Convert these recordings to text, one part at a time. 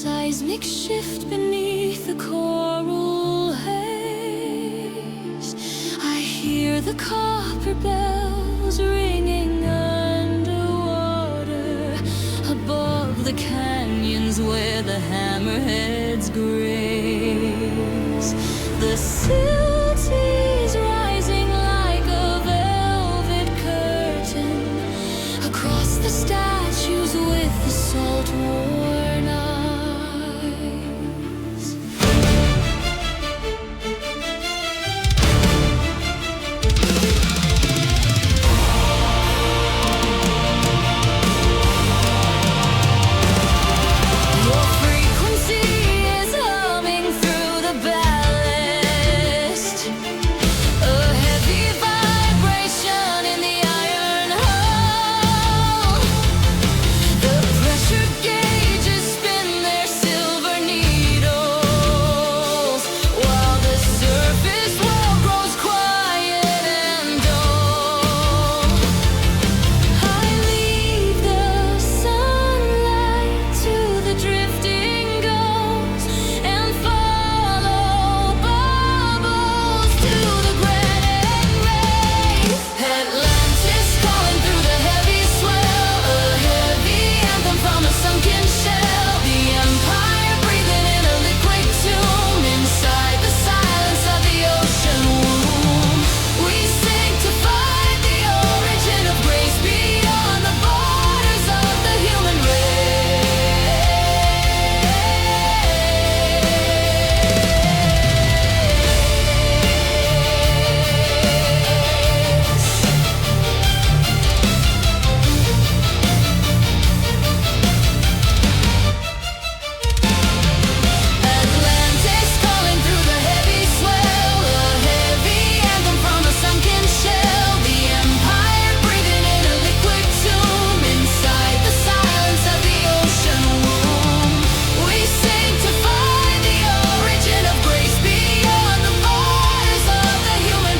seismic shift beneath the coral haze. I hear the copper bells ringing underwater, above the canyons where the hammerheads graze. The city's rising like a velvet curtain across the statues with the salt-worn eyes. Your frequency is humming through the ballast, a heavy vibration in the iron hull. The pressure gauges spin their silver needles, while the surface wall grows quiet and dull. I leave the sunlight to the drifting gulls and follow bubbles to the granite rays. Atlantis calling through the heavy swell, a heavy anthem from a sunken shell. The empire breathing in a liquid tomb inside the silence of the ocean womb. We sanctify the origin of grace beyond the borders of the human Atlantis calling through the heavy swell, a heavy anthem from a sunken shell. The empire breathing in a liquid tomb inside the silence of the ocean womb. We sanctify the origin of grace beyond the borders of the human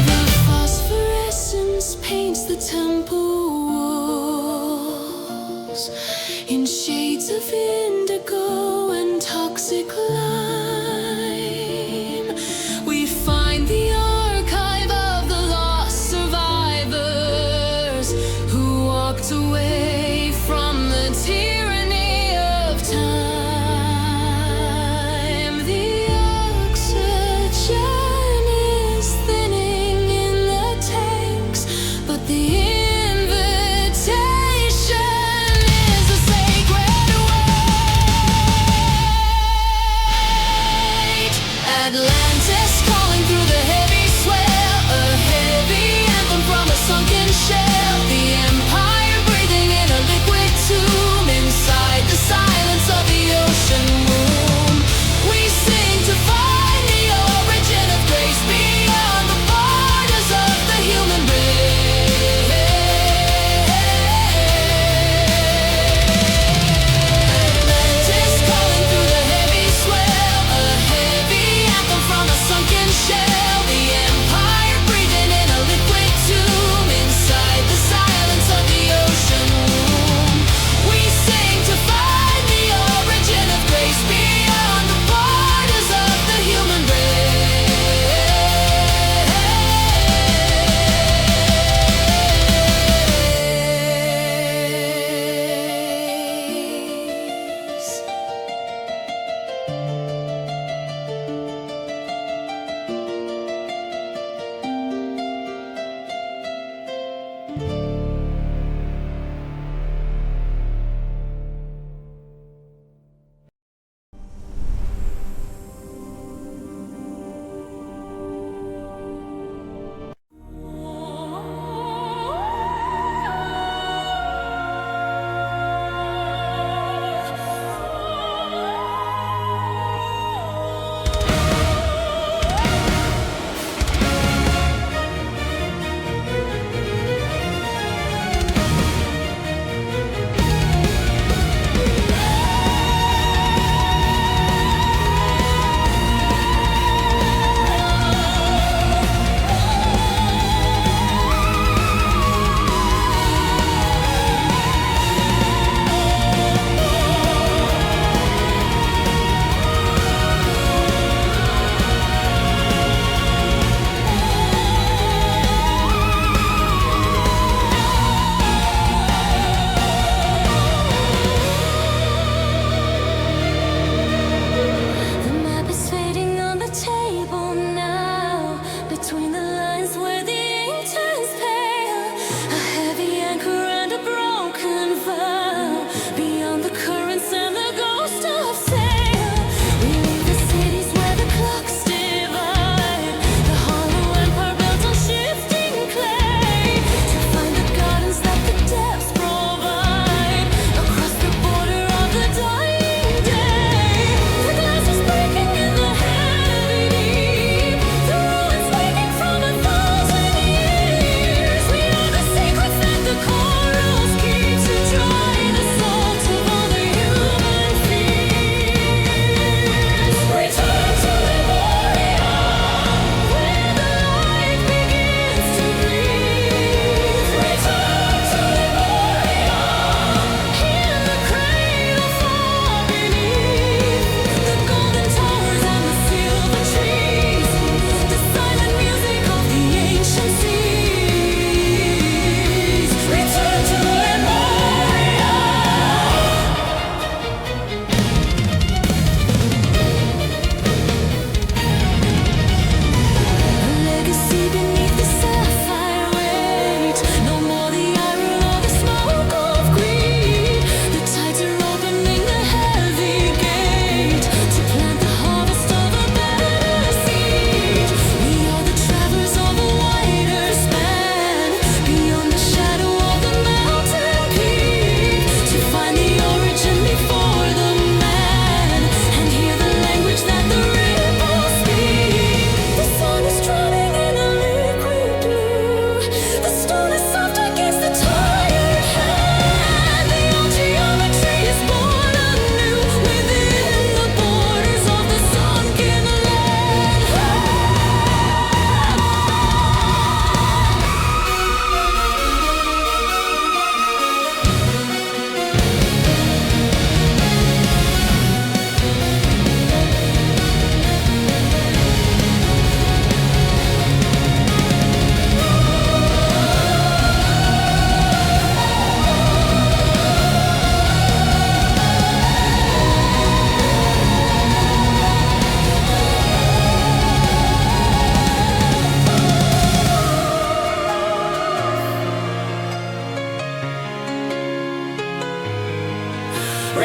The phosphorescence paints the temple walls in shades of indigo and toxic lime. We find the archive of the lost survivors who walked away from the tyranny of time. The oxygen is thinning in the tanks, but the invitation is a sacred word.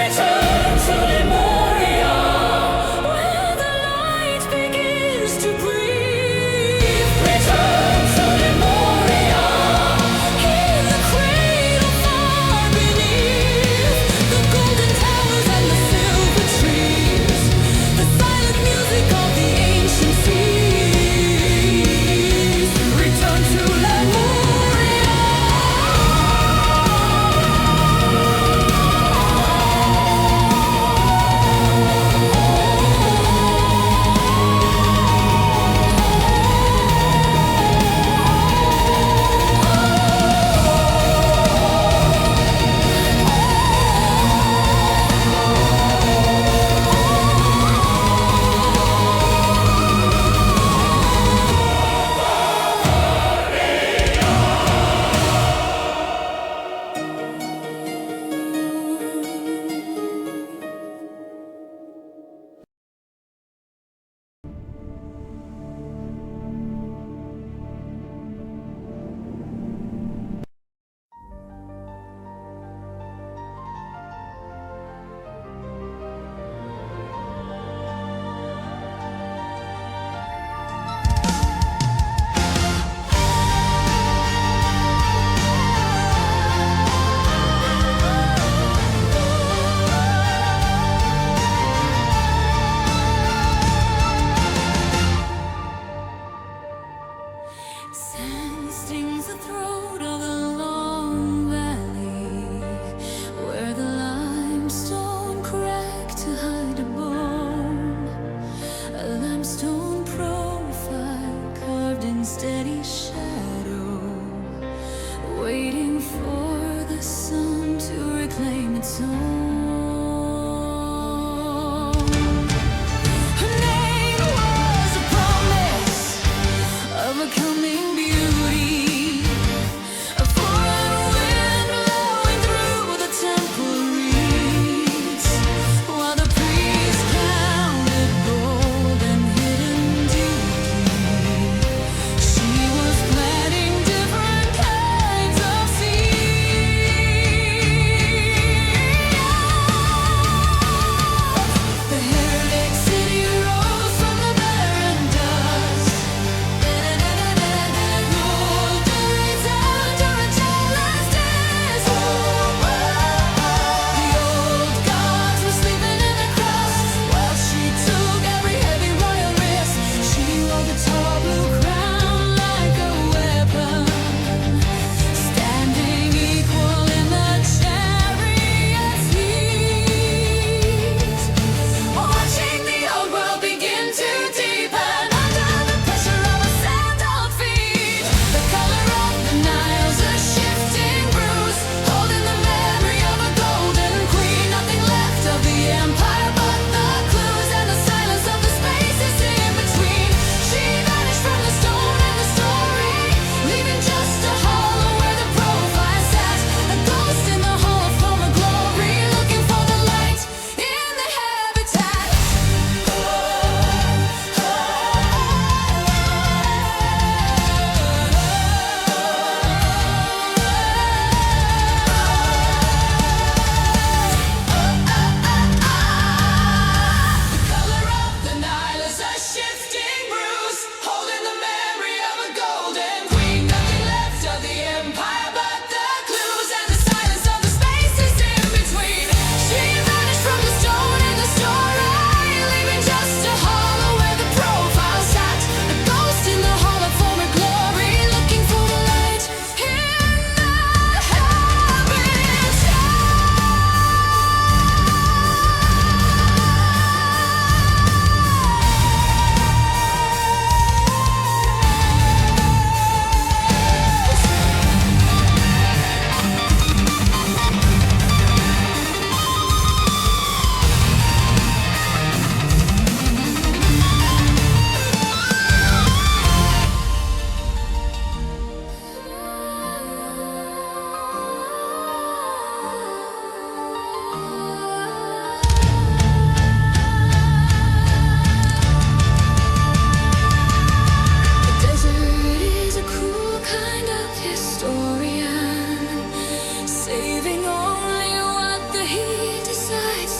Return to Lemuria, where the light begins to breathe. Return to Lemuria, in the cradle far beneath the golden towers and the silver trees, the silent music of the ancient seas. Return to Lemuria.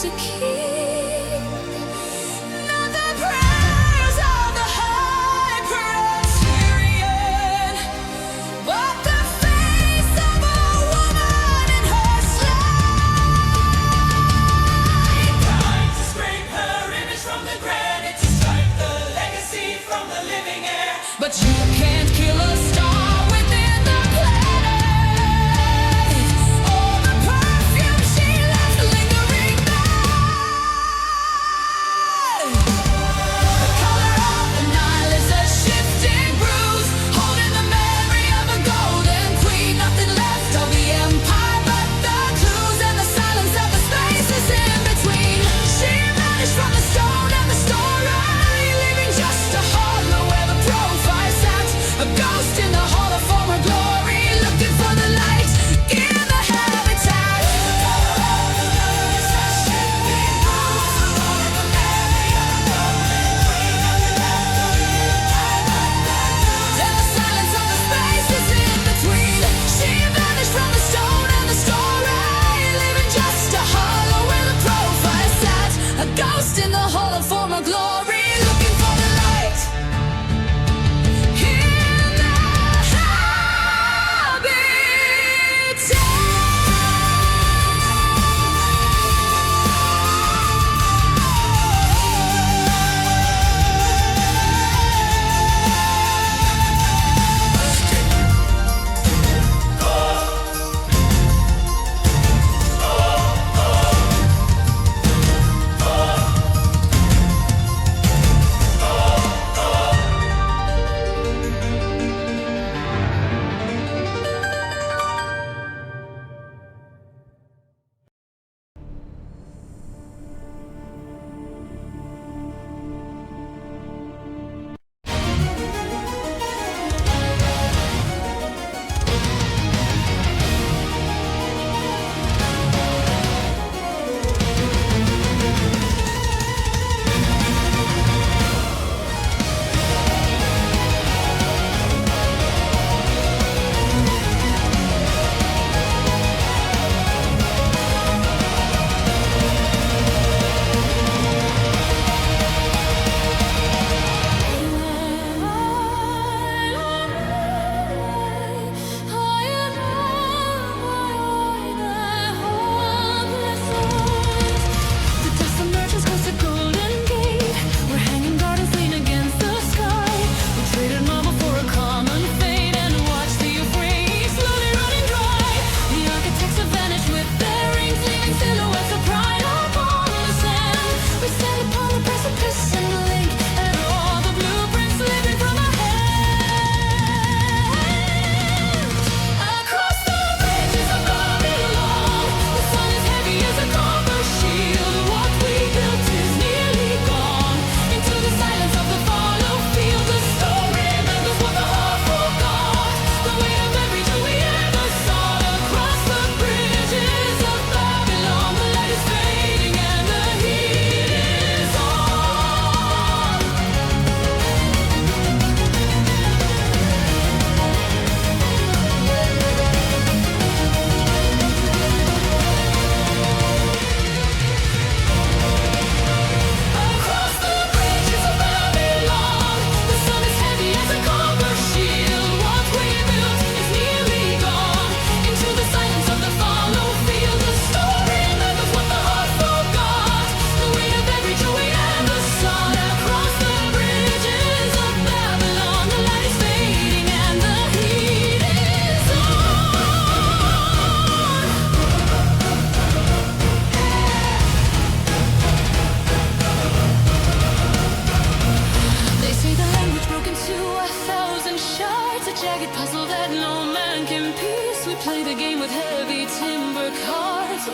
to keep. Not the prayers of the high Presbyterian, but the face of a woman in her slide. Time to scrape her image from the granite, to strike the legacy from the living air. But you can't kill a star within the planet, or the perfume she left lingering there. The color of the Nile is a shifting bruise, holding the memory of a golden queen. Nothing left of the empire but the clues and the silence of the spaces in between. She vanished from the stone and the story, leaving just a hollow where the profile sat. A ghost in the hall of former glory, looking for the light in the habitat. And the silence of the spaces in between. She vanished from the stone and the story, leaving just a hollow where the profile sat. A ghost in the hall of former glory, looking for the light in the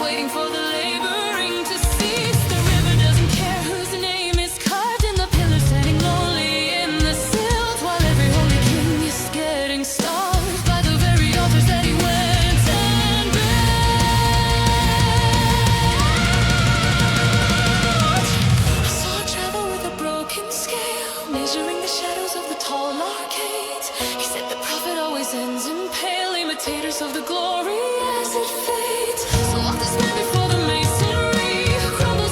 waiting for the laboring to cease. The river doesn't care whose name is carved in the pillars, standing lonely in the silt, while every holy king is getting starved by the very altars that he went and built. I saw a travel with a broken scale, measuring the shadows of the tall arcades. He said the prophet always ends in pale imitators of the glory as it fades. So walk this man before the masonry crumbles.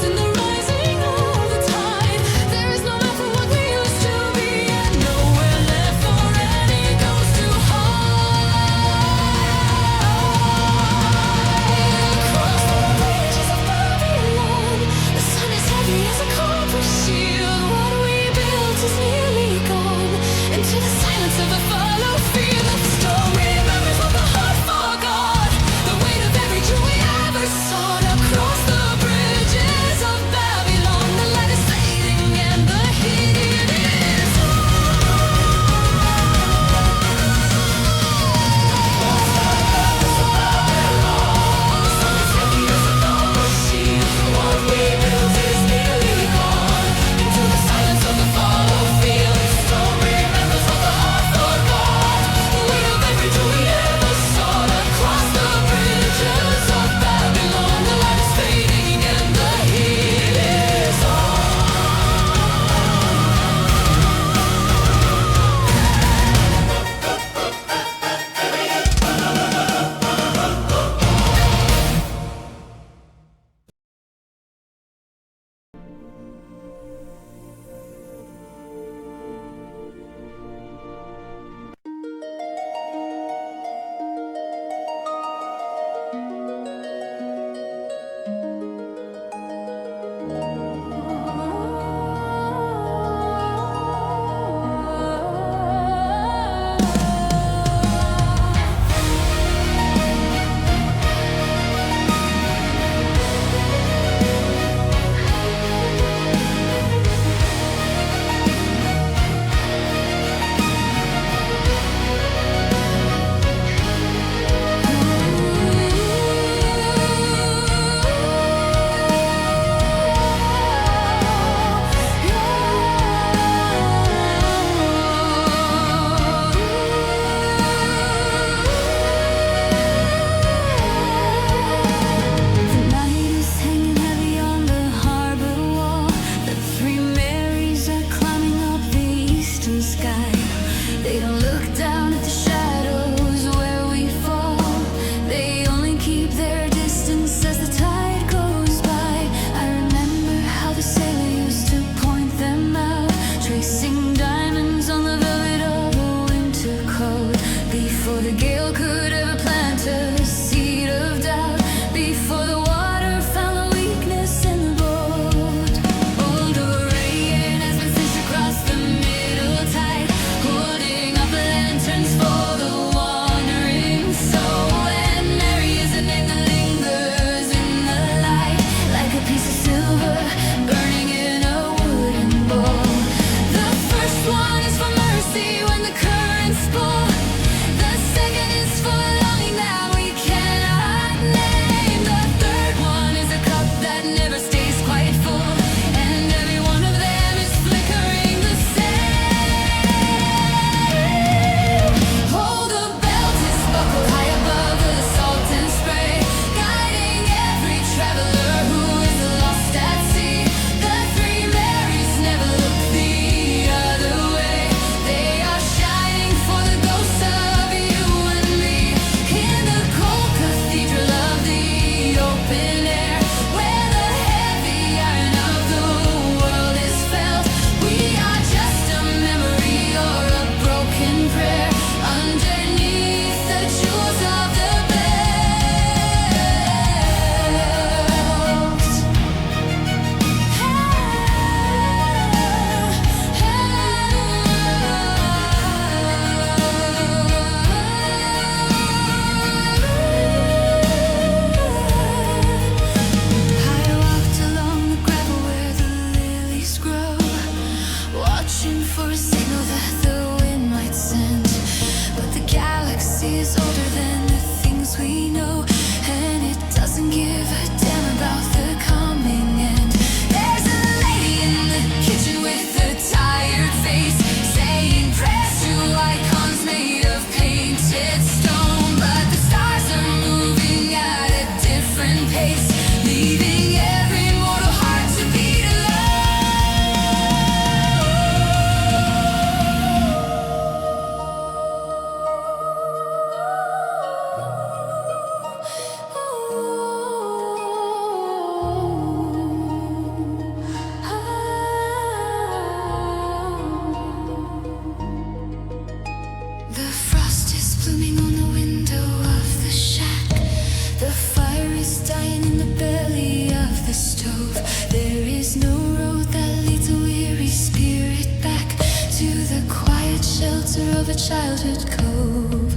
childhood cove.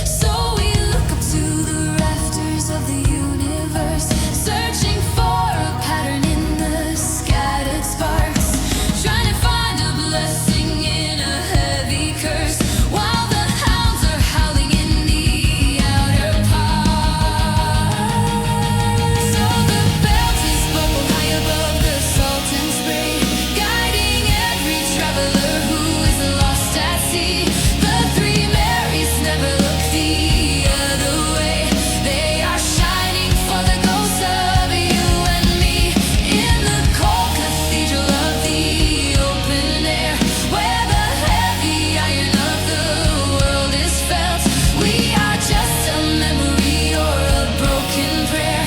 So we look up to the rafters of the universe, searching for a pattern in the scattered sparks, trying to find a blessing in a heavy curse, while the hounds are howling in the outer parts. So the belt is buckled high above the salt and spray, guiding every traveler who is lost at sea. The three Marys never look the other way. They are shining for the ghosts of you and me in the cold cathedral of the open air, where the heavy iron of the world is felt. We are just a memory or a broken prayer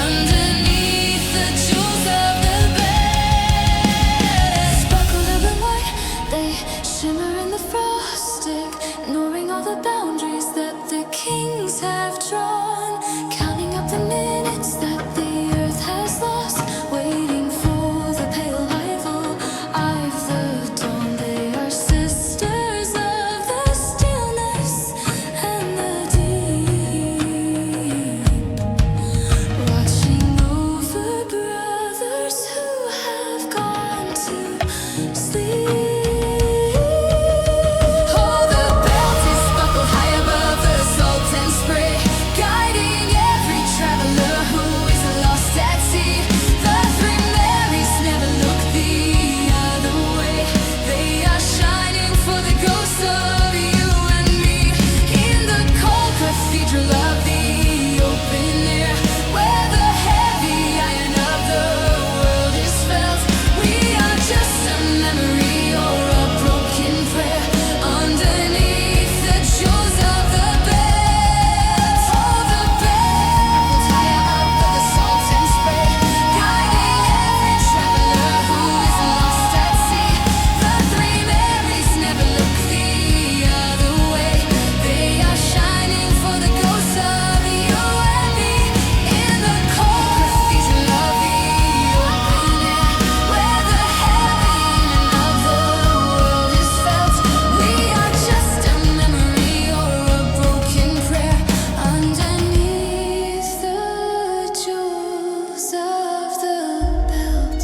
underneath the jewels of the bed. Sparkle of the light, they shimmer in the frosting, ignoring all the boundaries that the kings have drawn, counting up the minutes that the earth has lost, waiting for the pale rival of the dawn. They are sisters of the stillness and the deep, watching over brothers who have gone to sleep. Oh, the belt is buckled high above the salt and spray, guiding every traveler who is lost at sea. The three Marys never look the other way. They are shining for the ghosts of you and me in the cold cathedral of the open air, where the heavy iron of the world is felt. We are just a memory or a broken prayer underneath the jewels of the bed. Oh, the bed high above the salt and spray, guiding every traveler who is lost at sea. The three Marys never look the other way. They are shining for the ghosts of you and me in the cold cathedral of the open air, where the heavy iron of the world is felt. We are just a memory or a broken prayer underneath the jewels of the belt.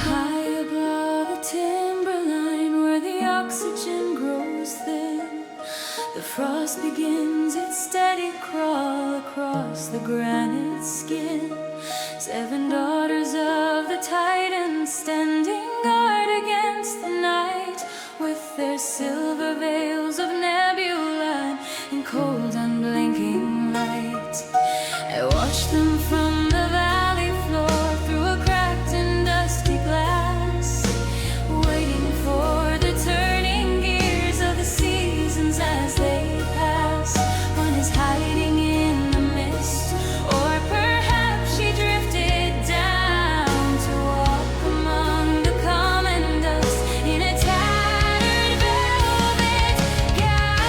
High above the timberline, where the oxygen grows thin, the frost begins its steady crawl across the granite skin. Seven daughters of the Titan standing guard against the night, with their silver veils of nebula and cold unblinking light. I watch them from the valley floor through a cracked and dusty glass, waiting for the turning gears of the seasons as they pass. One is hiding in the mist, or perhaps she drifted down to walk among the common dust in a tattered velvet gown.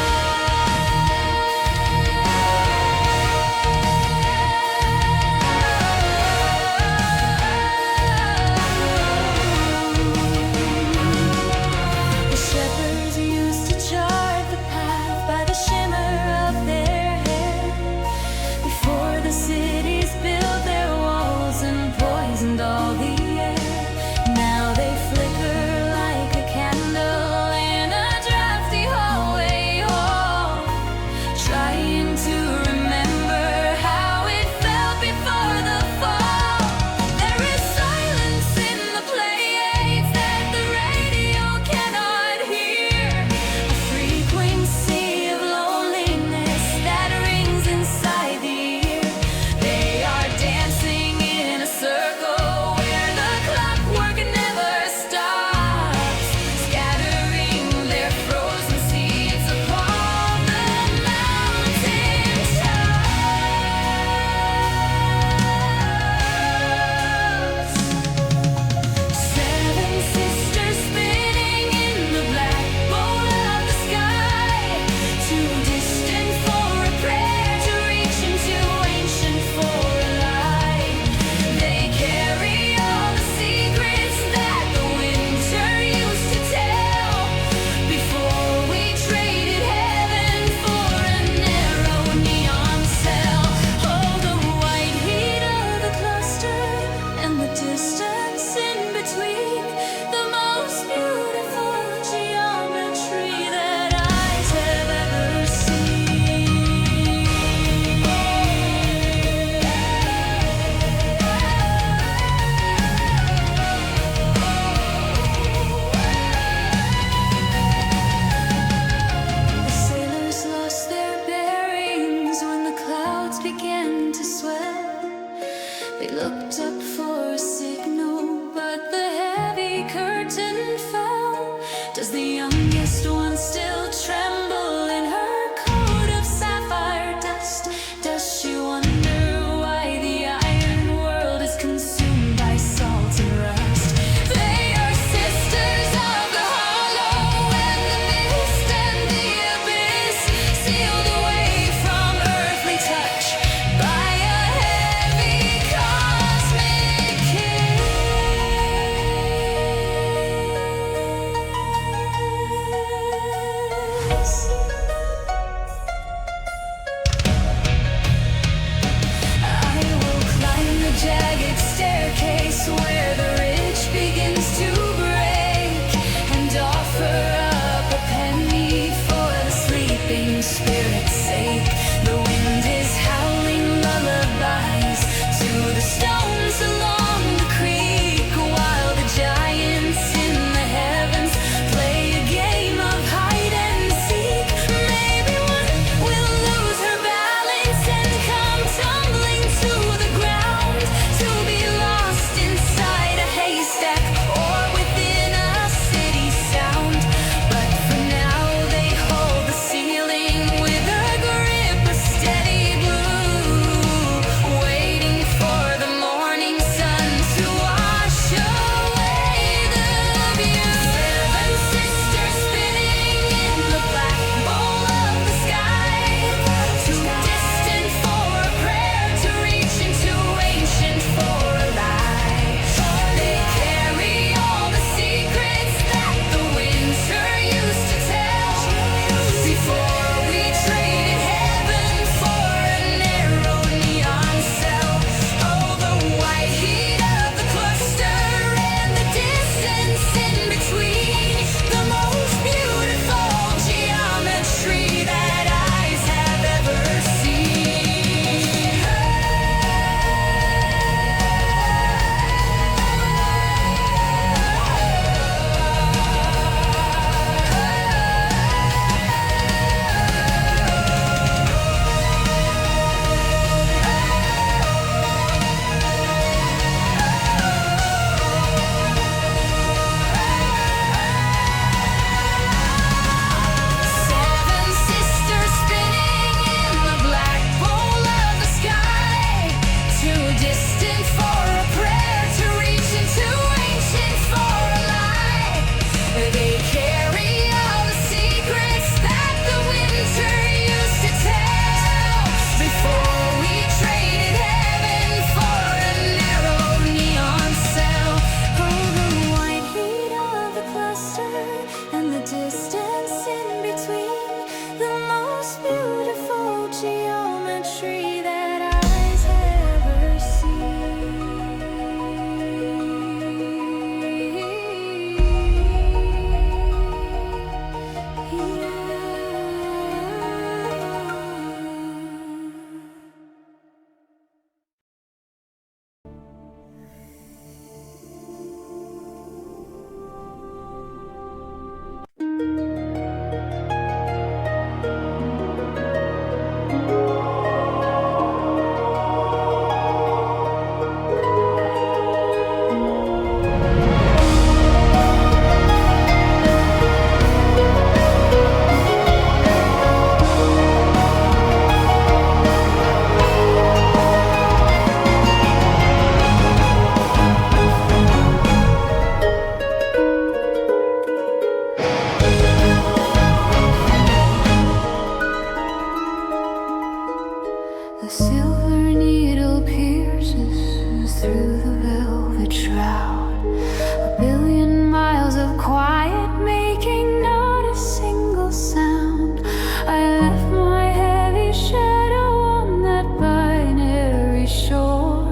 The silver needle pierces through the velvet shroud. A billion miles of quiet, making not a single sound. I left my heavy shadow on that binary shore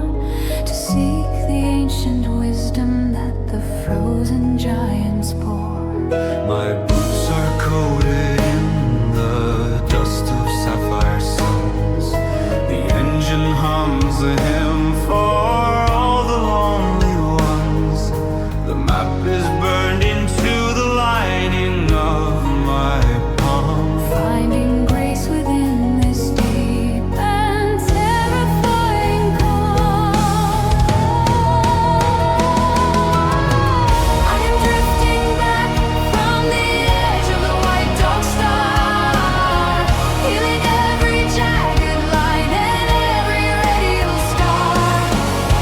to seek the ancient wisdom that the frozen giants bore. My boots are coated in the dust of sapphire suns. The engine hums a hymn for all the lonely ones. The map is burned into the lining of my palm. Finding grace within this deep and terrifying calm. I am drifting back from the edge of the white dog star, healing every jagged line and every radial scar.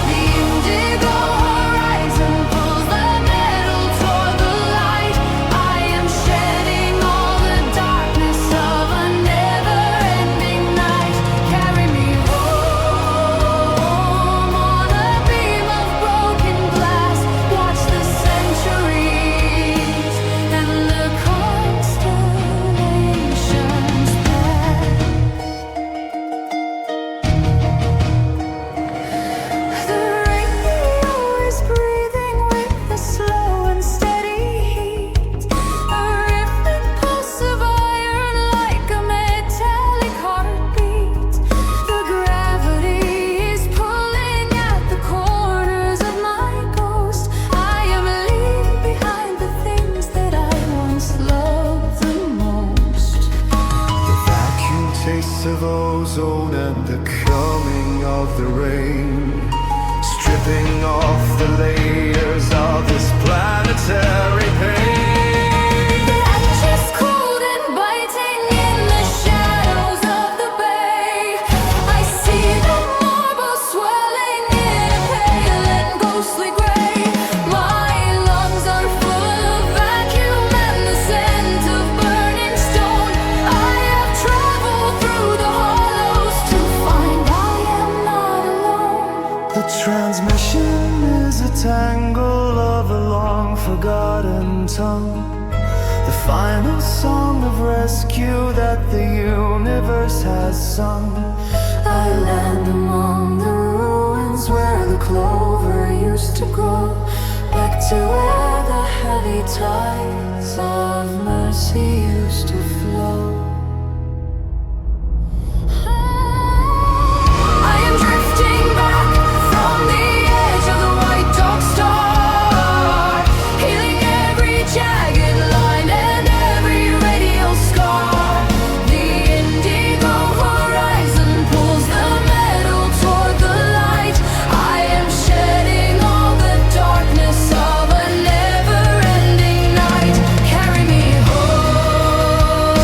The indigo horizon pulls the metal toward the light. I am shedding all the darkness of a never-ending night. Carry me home on a beam of broken glass. Watch the centuries and the constellations pass. The radio is breathing with a slow and steady heat, a rhythmic pulse of iron like a metallic heartbeat. The gravity is pulling at the corners of my ghost. I am leaving behind the things that I once loved the most. The vacuum tastes of ozone and the coming of the rain, stripping off the layers of this planetary pain. The ash is cold and biting in the shadows of the bay. I see the marble swelling in a pale and ghostly gray. My lungs are full of vacuum and the scent of burning stone. I have traveled through the hollows to find I am not alone. The transmission is a tangle of a long forgotten tongue, the final song of rescue that the universe has sung. I land among the ruins where the clover used to grow, back to where the heavy tides of mercy used to flow. I am drifting back from the edge of the white dog star, healing every jagged line and every radial scar. The indigo horizon pulls the metal toward the light. I am shedding all the darkness of a never-ending night. Carry me home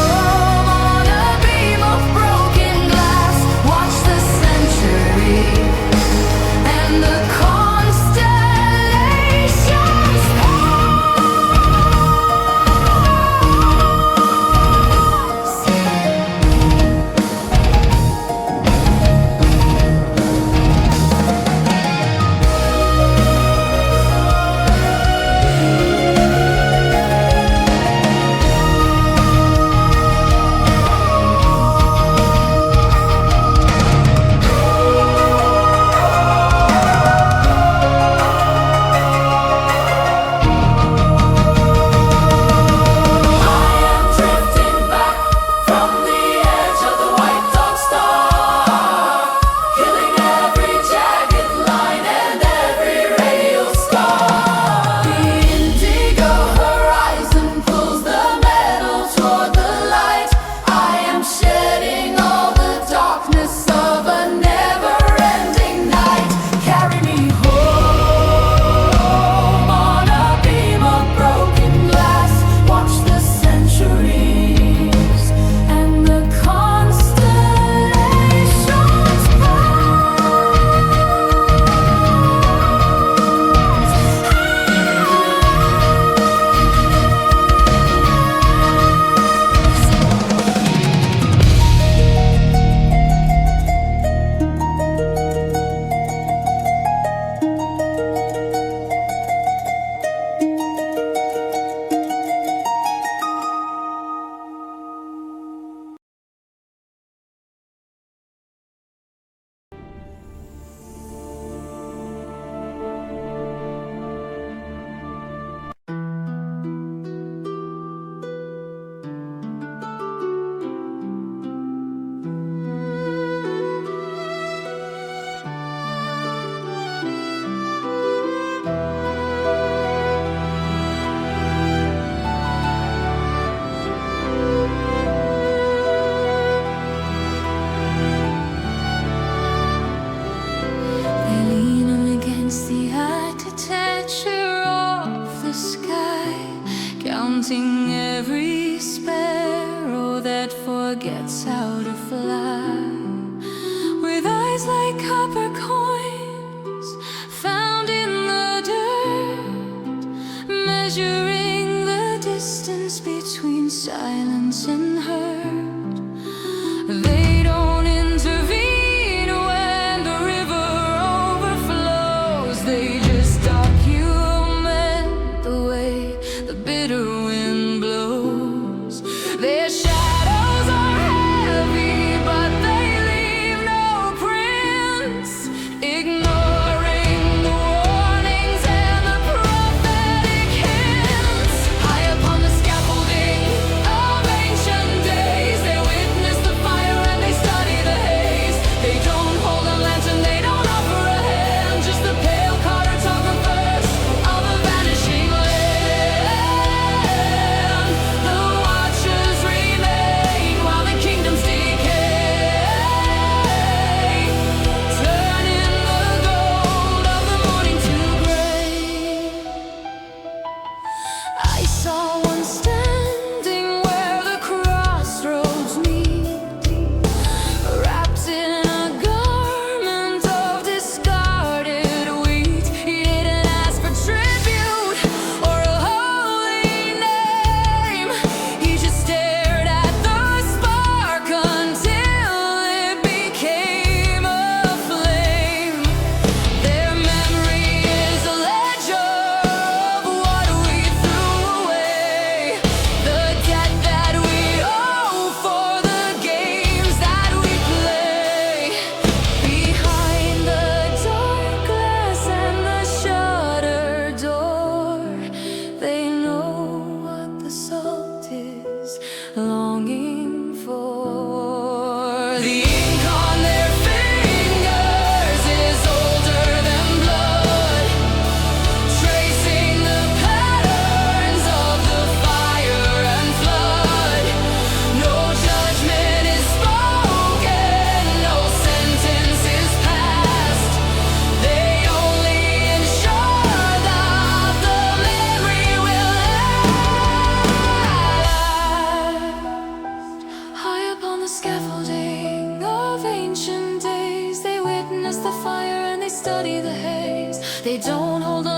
the fire and they study the haze. They don't hold on